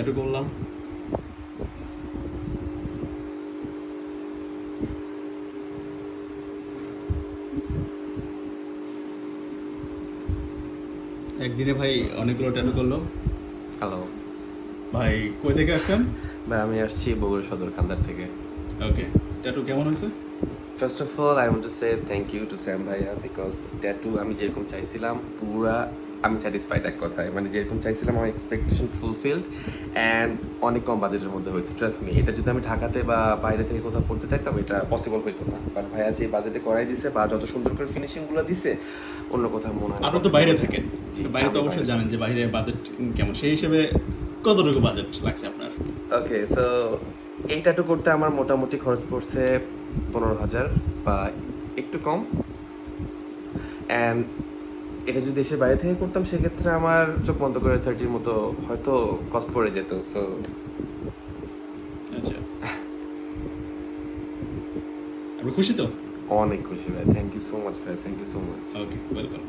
একটু করলাম। একদিনে ভাই অনেকগুলো ট্যাটু করলো। হ্যালো ভাই কই থেকে আসছেন? ভাই, আমি আসছি বগুড়া সদর কান্দার থেকে। ওকে, ট্যাটু কেমন হয়েছে? First of all I want to say thank you to Sam ভাইয়া, বিকজ ট্যাটু আমি যেরকম চাইছিলাম পুরা আমি স্যাটিসফাইড, এক কথায় মানে যেরকম চাইছিলাম আমার এক্সপেকটেশন ফুলফিলড অ্যান্ড অনেক কম বাজেটের মধ্যে হয়েছে। ট্রাস্ট মি, এটা যদি আমি ঢাকাতে বা বাইরে থেকে কোথাও করতে চাইতাম এটা পসিবল হইতো না, বাট ভাইয়া যে বাজেটে করাই দিছে বা যত সুন্দর করে ফিনিশিংগুলো দিছে অন্য কোথাও মনে হয় না আপনি তো possible বাইরে হতো। থাকেন, জি, তো বাইরে তো আমি অবশ্যই বাইরে জানেন যে বাইরে বাজেট কেমন, সেই হিসেবে কতটুকু বাজেট লাগছে আপনার? ওকে, সো এই ট্যাটু করতে আমার মোটামুটি খরচ পড়ছে 15,000 বা একটু কম। অ্যান্ড এটা যদি দেশের বাইরে থেকে করতাম সেক্ষেত্রে আমার চোখ বন্ধ করে 30-র মতো হয়তো কস্ট পড়ে যেত। সো আচ্ছা, আপনি খুশি তো? অনেক খুশি ভাই, থ্যাংক ইউ সো মাচ ভাই, thank you so much. Okay, welcome.